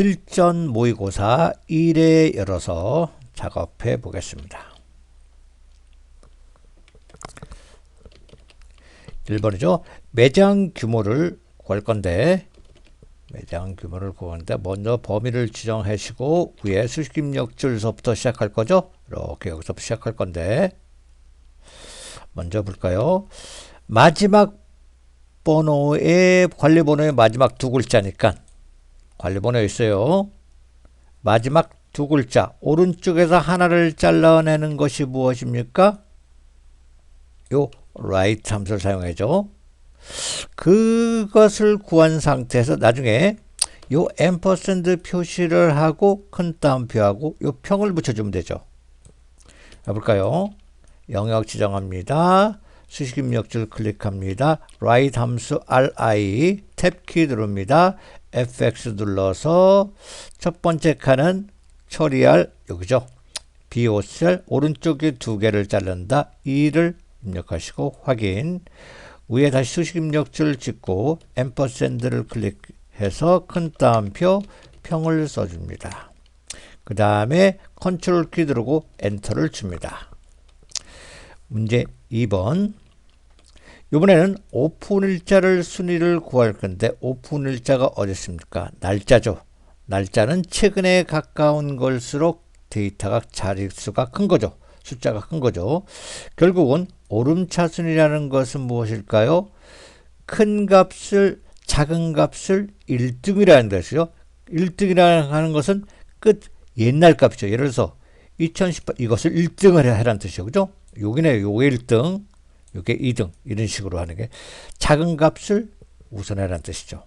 실전 모의고사 1회 열어서 작업해 보겠습니다. 1번이죠. 매장 규모를 구할 건데 먼저 범위를 지정하시고 위에 수식 입력줄서부터 시작할 거죠. 이렇게 여기서부터 시작할 건데 먼저 볼까요? 마지막 번호의 관리 번호의 마지막 두 글자니까 관리 번호 있어요. 마지막 두 글자 오른쪽에서 하나를 잘라내는 것이 무엇입니까? 요 right 함수를 사용하죠. 그것을 구한 상태에서 나중에 요 앰퍼센드 표시를 하고 큰 따옴표하고 요 평을 붙여주면 되죠. 해볼까요? 영역 지정합니다. 수식 입력줄 클릭합니다. right 함수 RI 탭키 누릅니다. FX 눌러서 첫 번째 칸은 처리할 여기죠. BOCL 오른쪽에 두 개를 자른다. 2를 입력하시고 확인. 위에 다시 수식 입력줄 찍고 앰퍼센드를 클릭해서 큰 따옴표 평을 써줍니다. 그 다음에 컨트롤 키 누르고 엔터를 줍니다. 문제 2번. 이번에는 오픈일자를 순위를 구할 건데 오픈일자가 어디 있습니까? 날짜죠. 날짜는 최근에 가까운 걸수록 데이터가 자릿수가 큰 거죠. 숫자가 큰 거죠. 결국은 오름차순이라는 것은 무엇일까요? 큰 값을 작은 값을 1등이라는 것이죠. 1등이라는 것은 끝 옛날 값이죠. 예를 들어서 2018 이것을 1등을 해라는 뜻이죠. 그죠? 여기네 요게 1등 요게 2등 이런 식으로 하는 게 작은 값을 우선해라는 뜻이죠.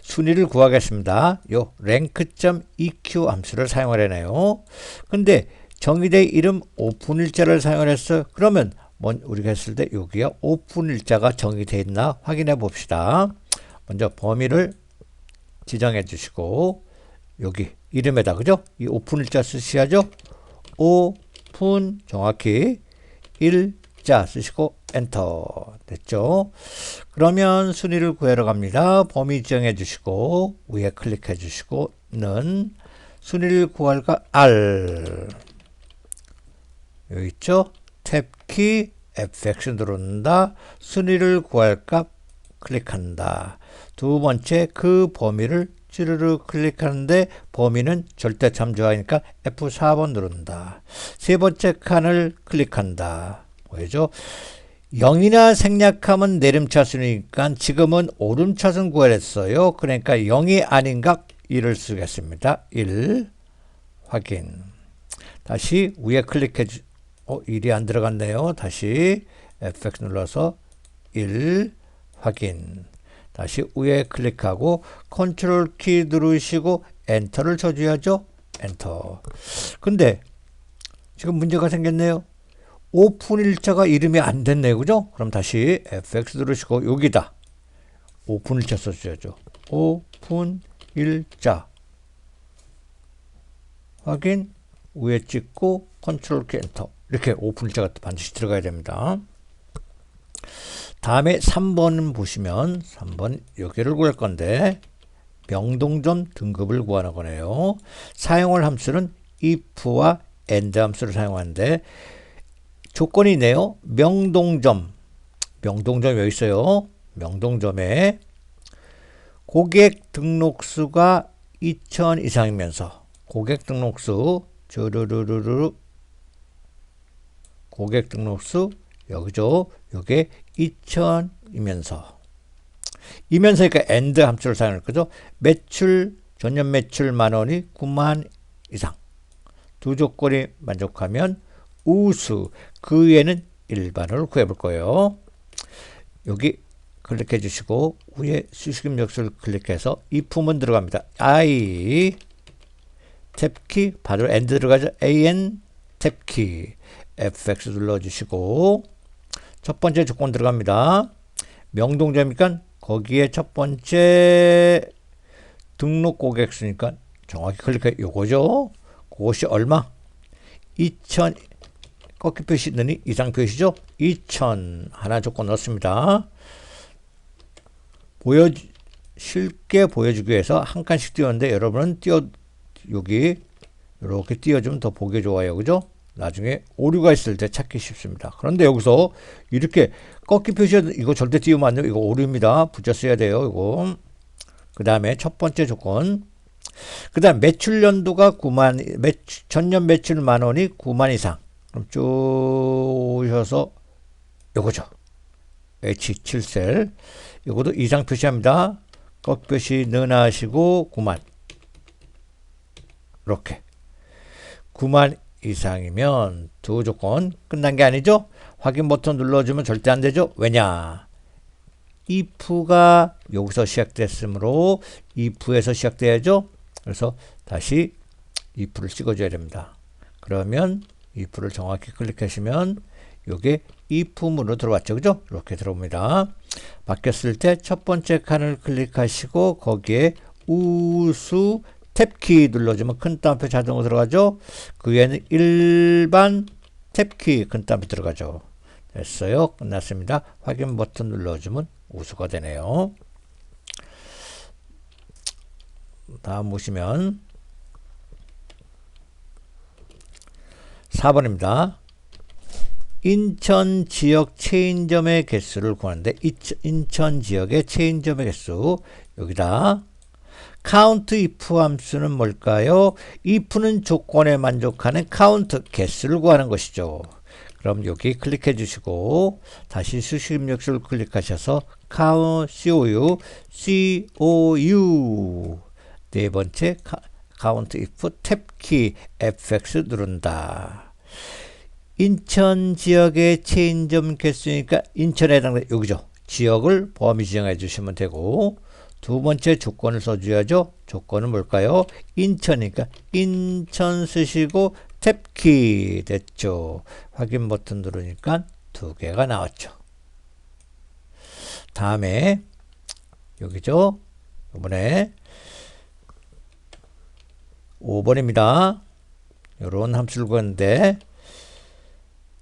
순위를 구하겠습니다. 요 rank.eq 함수를 사용하려네요. 근데 정의된 이름 오픈일자를 사용을 했어요. 그러면 우리가 했을 때 여기가 오픈일자가 정의되어 있나 확인해 봅시다. 먼저 범위를 지정해 주시고 여기 이름에다 그죠? 이 오픈일자 쓰셔야죠. 오픈 정확히 일자 쓰시고 엔터 됐죠? 그러면 순위를 구하러 갑니다. 범위 지정해 주시고 위에 클릭해 주시고 는 순위를 구할까 R 여기 있죠? 탭키 FX 누른다. 순위를 구할 값 클릭한다. 두 번째 그 범위를 쭈르르 클릭하는데 범위는 절대 참조하니까 F4번 누른다. 세 번째 칸을 클릭한다. 뭐죠? 0이나 생략하면 내림차순이니까 지금은 오름차순 구하랬어요. 그러니까 0이 아닌가 1을 쓰겠습니다. 1 확인. 다시 위에 클릭해 1이 안 들어갔네요. 다시 FX 눌러서 1 확인. 다시 위에 클릭하고 컨트롤 키 누르시고 엔터를 쳐줘야죠. 엔터. 근데 지금 문제가 생겼네요. 오픈일자가 이름이 안 됐네요. 그죠? 그럼 다시 FX 누르시고 여기다 오픈일자 써줘야죠. 오픈일자 확인. 위에 찍고 컨트롤 키 엔터. 이렇게 오픈일자가 반드시 들어가야 됩니다. 다음에 3번 보시면 3번 여기를 구할 건데 명동점 등급을 구하는 거네요. 사용할 함수는 if와 and 함수를 사용하는데 조건이 있네요. 명동점 여기 있어요. 명동점에 고객 등록수가 2000 이상이면서 고객 등록수 고객 등록수 여기죠. 요게 2000이면서 이면서니까 and 함수를 사용할 거죠. 매출 전년 매출 만원이 9만 이상 두 조건이 만족하면 우수 그 위에는 일반을 구해 볼 거예요. 여기 클릭해 주시고 위에 수식 입력줄 클릭해서 if문 들어갑니다. I 탭키 바로 and 들어가죠. an 탭키 FX 눌러주시고 첫 번째 조건 들어갑니다. 명동점이니까 거기에 첫 번째 등록 고객수니까 정확히 클릭해 요거죠. 그것이 얼마? 2000 꺾기 표시 넣으니 이상 표시죠. 2000 하나 조건 넣습니다. 쉽게 보여주기 위해서 한 칸씩 띄웠는데 여러분은 여기 이렇게 띄워주면 더 보기 좋아요. 그죠? 나중에 오류가 있을 때 찾기 쉽습니다. 그런데 여기서 이렇게 꺾기 표시 이거 절대 띄우면 안 돼요. 이거 오류입니다. 붙여 써야 돼요. 이거. 그 다음에 첫 번째 조건. 그 다음 매출 연도가 9만, 전년 매출 만원이 9만 이상. 그럼 쭉 오셔서 요거죠. H7셀. 요것도 이상 표시합니다. 꺾기 표시 넣어하시고 9만. 이렇게. 9만 이상이면 두 조건 끝난 게 아니죠? 확인 버튼 눌러주면 절대 안 되죠? 왜냐? if가 여기서 시작됐으므로 if에서 시작돼야죠? 그래서 다시 if를 찍어줘야 됩니다. 그러면 if를 정확히 클릭하시면 이게 if문으로 들어왔죠. 그죠? 이렇게 들어옵니다. 바뀌었을 때 첫 번째 칸을 클릭하시고 거기에 우수 탭키 눌러주면 큰 따옴표 자동으로 들어가죠. 그 위에는 일반 탭키 큰 따옴표 들어가죠. 됐어요. 끝났습니다. 확인 버튼 눌러주면 우수가 되네요. 다음 보시면 4번입니다. 인천 지역 체인점의 개수를 구하는데 인천 지역의 체인점의 개수 여기다 count if 함수는 뭘까요? if는 조건에 만족하는 count 개수를 구하는 것이죠. 그럼 여기 클릭해 주시고 다시 수식 입력식을 클릭하셔서 COU 네 번째 count if 탭키 FX 누른다. 인천 지역의 체인점 개수니까 인천에 해당되는 여기죠. 지역을 범위 지정해 주시면 되고 두 번째 조건을 써줘야죠. 조건은 뭘까요? 인천이니까 인천 쓰시고 탭키 됐죠. 확인 버튼 누르니까 두 개가 나왔죠. 다음에 여기죠. 이번에 5번입니다. 이런 함수를 구하는데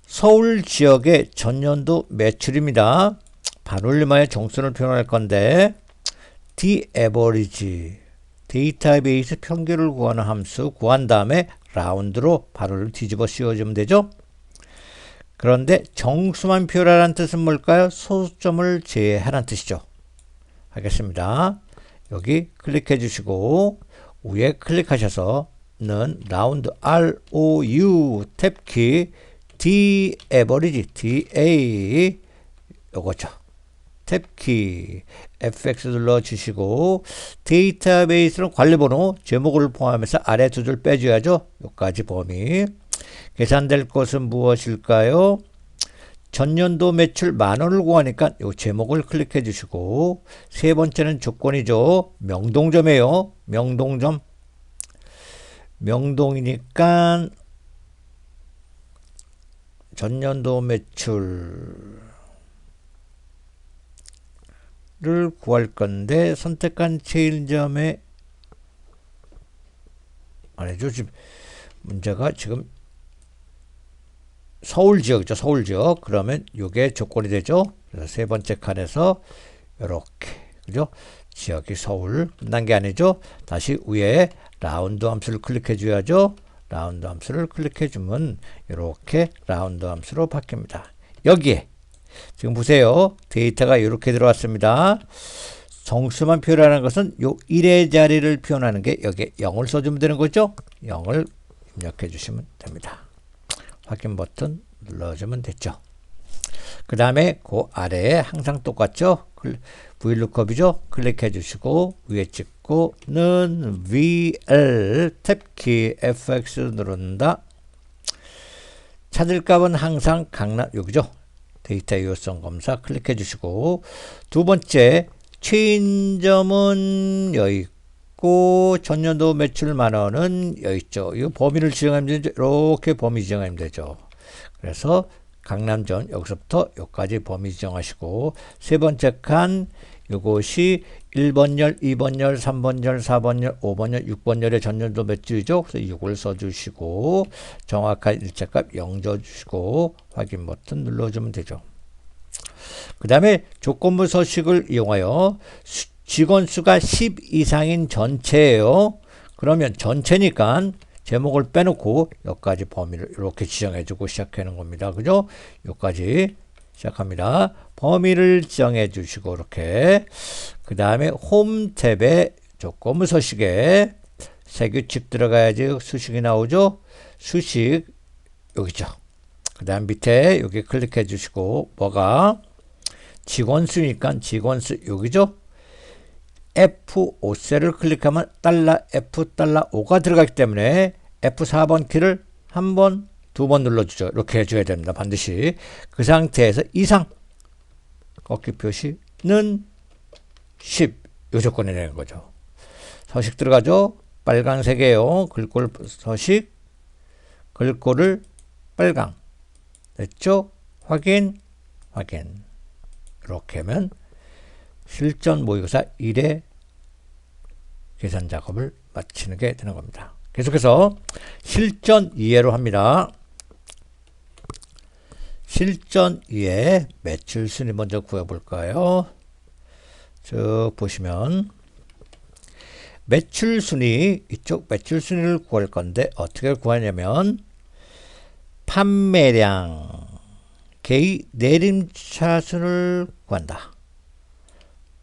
서울 지역의 전년도 매출입니다. 반올림하여 정수를 표현할 건데 the average 데이터베이스 평균을 구하는 함수 구한 다음에 라운드로 바로를 뒤집어 씌워주면 되죠. 그런데 정수만 표현하라는 뜻은 뭘까요? 소수점을 제외하라는 뜻이죠. 하겠습니다. 여기 클릭해 주시고 위에 클릭하셔서는 라운드 ROU 탭키 D average DA 요거죠. 탭키 FX 눌러주시고 데이터베이스는 관리번호 제목을 포함해서 아래 두 줄 빼줘야죠. 여기까지 범위. 계산될 것은 무엇일까요? 전년도 매출 만원을 구하니까 이 제목을 클릭해 주시고 세 번째는 조건이죠. 명동점이에요. 명동점. 명동이니까 전년도 매출을 구할 건데 선택한 체인점에 아니죠. 지금 문제가 지금 서울 지역이죠. 서울 지역. 그러면 이게 조건이 되죠. 그래서 세 번째 칸에서 이렇게 그죠? 지역이 서울 끝난 게 아니죠. 다시 위에 라운드 함수를 클릭해 줘야죠. 라운드 함수를 클릭해 주면 이렇게 라운드 함수로 바뀝니다. 여기에 지금 보세요. 데이터가 이렇게 들어왔습니다. 정수만 표현하는 것은 요 1의 자리를 표현하는 게 여기에 0을 써주면 되는 거죠. 0을 입력해 주시면 됩니다. 확인 버튼 눌러주면 됐죠. 그 다음에 그 아래에 항상 똑같죠. VLOOKUP이죠. 클릭해 주시고 위에 찍고는 VL 탭키 FX 누른다. 찾을 값은 항상 강남 여기죠. 데이터 유효성 검사 클릭해 주시고 두 번째 체인점은 여기 있고 전년도 매출 만원은 여기 있죠. 이 범위를 지정하면 되죠. 이렇게 범위 지정하면 되죠. 그래서 강남전 여기서부터 여기까지 범위 지정하시고 세 번째 칸 이것이 1번열, 2번열, 3번열, 4번열, 5번열, 6번열의 전년도 매출이죠. 그래서 6을 써주시고 정확한 일자값 0 줘주시고 확인 버튼 눌러주면 되죠. 그 다음에 조건부 서식을 이용하여 직원 수가 10 이상인 전체예요. 그러면 전체니까 제목을 빼놓고 여기까지 범위를 이렇게 지정해주고 시작하는 겁니다. 그죠? 여기까지 시작합니다. 범위를 지정해 주시고 이렇게 그 다음에 홈 탭에 조건부 서식에 세규칙 들어가야지 수식이 나오죠. 수식 여기죠. 그 다음 밑에 여기 클릭해 주시고 뭐가 직원 수니까 직원 수 여기죠. F5셀을 클릭하면 $F$5가 들어가기 때문에 F4번 키를 한 번, 두 번 눌러주죠. 이렇게 해줘야 됩니다. 반드시. 그 상태에서 이상 꺾기 표시는 10. 이 조건이 되는 거죠. 서식 들어가죠. 빨간색이에요. 글꼴 서식. 글꼴을 빨강. 됐죠? 확인. 이렇게 하면 실전 모의고사 1회 계산 작업을 마치는 게 되는 겁니다. 계속해서 실전 2회로 합니다. 실전 2회 매출 순위 먼저 구해볼까요? 쭉 보시면 매출 순위, 이쪽 매출 순위를 구할 건데 어떻게 구하냐면 판매량 개의 내림차순을 구한다.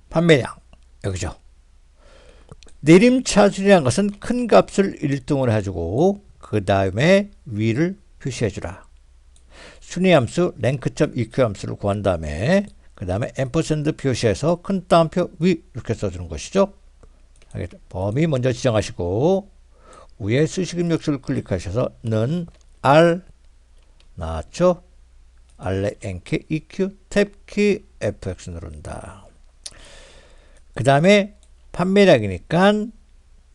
판매량 여기죠. 내림차순이라는 것은 큰 값을 1등으로 해주고 그 다음에 위를 표시해주라. 순위함수 랭크.eq 함수를 구한 다음에 그 다음에 앰퍼센드 표시해서 큰 따옴표 위 이렇게 써주는 것이죠. 범위 먼저 지정하시고 위에 수식 입력수를 클릭하셔서 는 R 나왔죠. 알레 N키 EQ 탭키 FX 누른다. 그 다음에 판매량이니까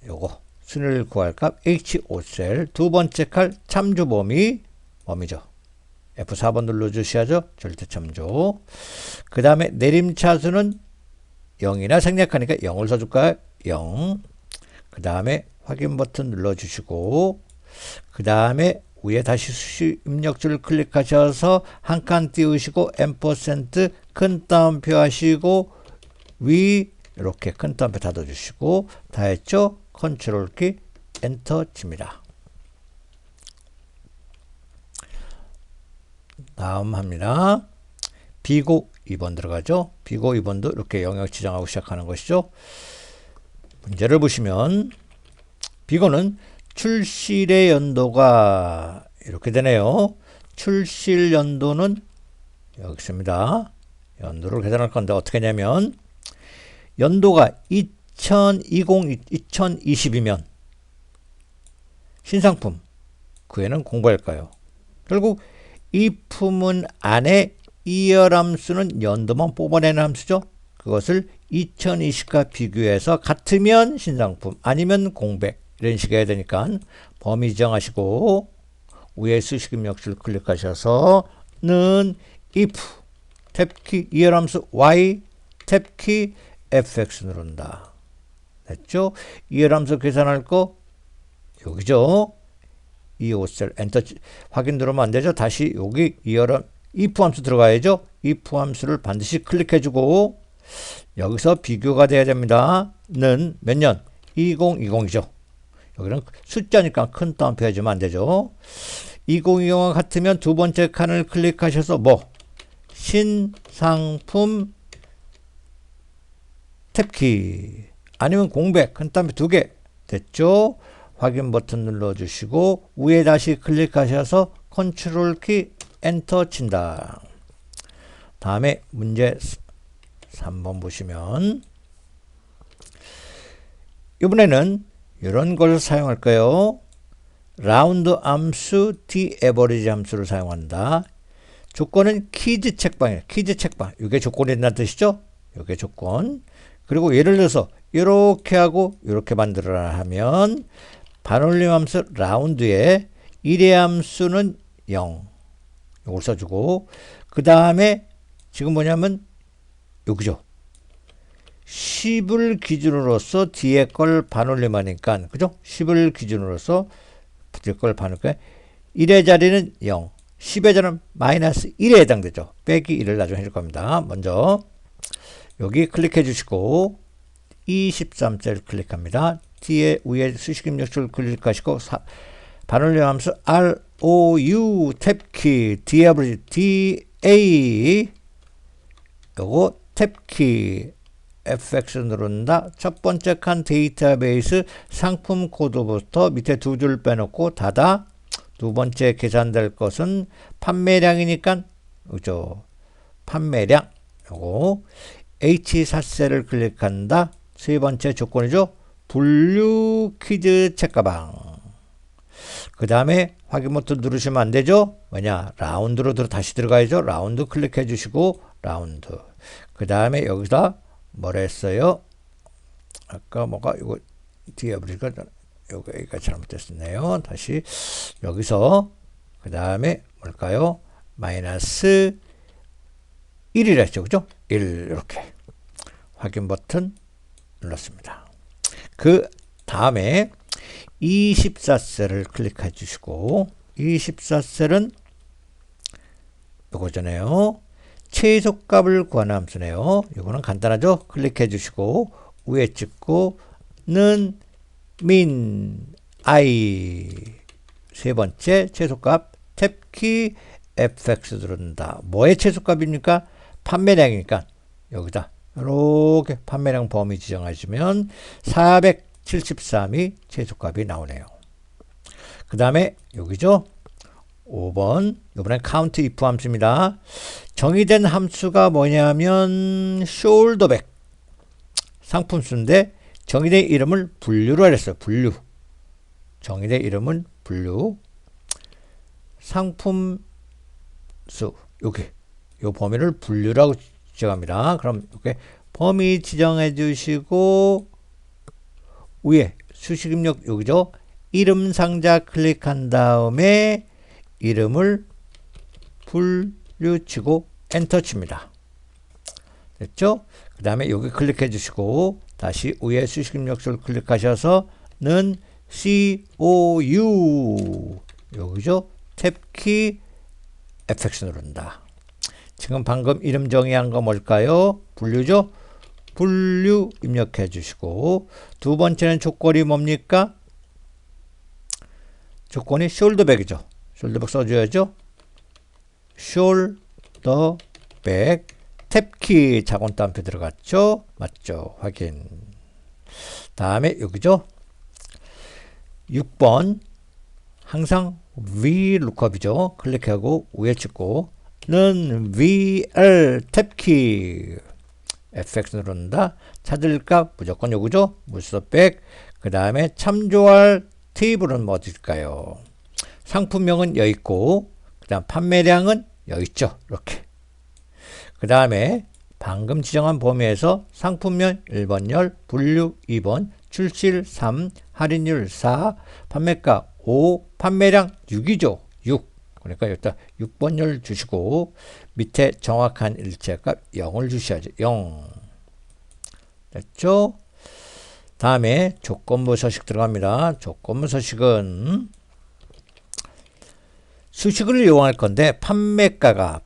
요거 순위를 구할 값 H5셀 두 번째 칼 참조 범위죠. F4번 눌러주셔야죠. 절대 참조. 그 다음에 내림차수는 0이나 생략하니까 0을 써줄까요? 0. 그 다음에 확인 버튼 눌러주시고 그 다음에 위에 다시 수식 입력줄을 클릭하셔서 한 칸 띄우시고 앰퍼센트 큰 따옴표 하시고 위 이렇게 큰 따옴표 닫아주시고 다 했죠? 컨트롤 키 엔터 칩니다. 다음 합니다. 비고 2번 들어가죠. 비고 2번도 이렇게 영역 지정하고 시작하는 것이죠. 문제를 보시면 비고는 출시일의 연도가 이렇게 되네요. 출시일 연도는 여기 있습니다. 연도를 계산할 건데 어떻게 하냐면 연도가 2020이면 신상품 그 애는 공부할까요? 결국 이 품은 안에 이열 함수는 연도만 뽑아내는 함수죠. 그것을 2020과 비교해서 같으면 신상품 아니면 공백 이런 식이 해야 되니까 범위 지정하시고 위에 수식 입력줄 클릭하셔서 는 if 탭키 이열 함수 y 탭키 fx 누른다. 됐죠? 이열 함수 계산할 거 여기죠. 이 5셀 엔터 확인 누르면 안 되죠. 다시 여기 이열 if 함수 들어가야죠. if 함수를 반드시 클릭해주고 여기서 비교가 돼야 됩니다. 는 몇 년? 2020이죠. 여기는 숫자니까 큰 따옴표 해주면 안 되죠. 2020과 같으면 두 번째 칸을 클릭하셔서 뭐? 신상품 탭키 아니면 공백 큰 따옴표 2개 됐죠? 확인 버튼 눌러주시고 위에 다시 클릭하셔서 컨트롤 키 엔터 친다. 다음에 문제 3번 보시면 이번에는 이런 걸 사용할 거예요. 라운드 함수 d average 함수를 사용한다. 조건은 키즈 책방이에요. 키즈 책방. 이게 조건이 된다는 뜻이죠. 이게 조건. 그리고 예를 들어서 이렇게 하고 이렇게 만들어라 하면 반올림 함수 라운드에 1의 함수는 0. 이걸 써주고 그 다음에 지금 뭐냐면 여기죠. 10을 기준으로서 뒤에 걸 반올림하니까 그죠? 10을 기준으로서 뒤에 걸 반올림하니까 1의 자리는 0, 10의 자리는 마이너스 1에 해당되죠. 빼기 1을 나중에 해줄 겁니다. 먼저 여기 클릭해 주시고 23셀 클릭합니다. 뒤에 위에 수식 입력줄 클릭하시고 반올림 함수 ROU 탭키 DA 요거 탭키 FX 누른다. 첫 번째 칸 데이터베이스 상품 코드부터 밑에 두 줄 빼놓고 닫아. 두 번째 계산될 것은 판매량이니까 그죠? 판매량 요거 H4셀을 클릭한다. 세 번째 조건이죠. 분류 퀴즈 책가방. 그 다음에 확인 버튼 누르시면 안 되죠. 왜냐? 라운드로 다시 들어가야죠. 라운드 클릭해 주시고 라운드. 그 다음에 여기다 뭐라 했어요? 아까 뭐가 이거 뒤에 보니까 여기가 잘못됐네요. 다시 여기서 그 다음에 뭘까요? 마이너스 1이라 했죠. 그죠? 1 이렇게 확인 버튼 눌렀습니다. 그 다음에 24셀을 클릭해 주시고 24셀은 요거잖아요. 최소값을 구하는 함수네요. 이거는 간단하죠. 클릭해 주시고 위에 찍고 는 min i 세 번째 최소값 탭키 fx 누른다. 뭐의 최소값입니까? 판매량이니까 여기다 이렇게 판매량 범위 지정하시면 473이 최소값이 나오네요. 그 다음에 여기죠. 5번 이번엔 count if 함수입니다. 정의된 함수가 뭐냐면 shoulderback 상품수인데 정의된 이름을 분류로 했어요. 분류. 정의된 이름은 분류. 상품수 여기 요 범위를 분류라고 지정합니다. 그럼 이렇게 범위 지정해 주시고 위에 수식 입력 여기죠. 이름 상자 클릭한 다음에 이름을 분류 치고 엔터 칩니다. 됐죠? 그 다음에 여기 클릭해 주시고 다시 위에 수식 입력줄 클릭하셔서 는 COU 여기죠? 탭키 FX 누른다. 지금 방금 이름 정의한 거 뭘까요? 분류죠? 분류 입력해 주시고 두 번째는 조건이 뭡니까? 조건이 숄더백이죠. 숄더백 써줘야죠. 숄더백 탭키 자곤 따옴표 들어갔죠? 맞죠? 확인. 다음에 여기죠. 6번 항상 VLOOKUP이죠. 클릭하고 위에 찍고 는 VL 탭키 FX 누른다. 찾을 값 무조건 요거죠. 물서백. 그 다음에 참조할 테이블은 뭐 어딜까요? 상품명은 여기 있고 그 다음 판매량은 여기 있죠. 이렇게. 그 다음에 방금 지정한 범위에서 상품명 1번 열, 분류 2번, 출시일 3, 할인율 4, 판매가 5, 판매량 6이죠. 6. 그러니까 여기다 6번 열 주시고 밑에 정확한 일체값 0을 주셔야죠. 0. 됐죠? 다음에 조건부 서식 들어갑니다. 조건부 서식은 수식을 이용할 건데 판매가가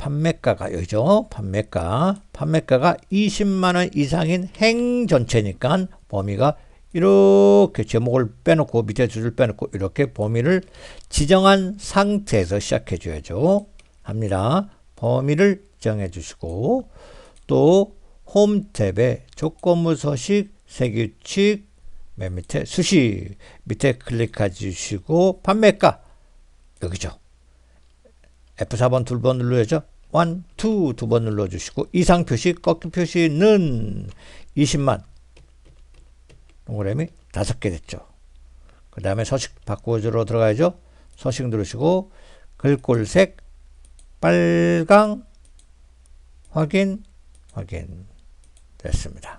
여기죠. 판매가가 20만원 이상인 행 전체니까 범위가 이렇게 제목을 빼놓고 밑에 두 줄 빼놓고 이렇게 범위를 지정한 상태에서 시작해 줘야죠. 합니다. 범위를 지정해 주시고 또 홈 탭에 조건부 서식 세규칙 맨 밑에 수식 밑에 클릭해 주시고 판매가 여기죠. F4번 두 번 눌러야죠. 1, 2 두 번 눌러주시고 이상 표시 꺾기 표시는 20만 동그라미 5개 됐죠. 그 다음에 서식 바꾸어주러 들어가야죠. 서식 누르시고 글꼴색 빨강 확인 됐습니다.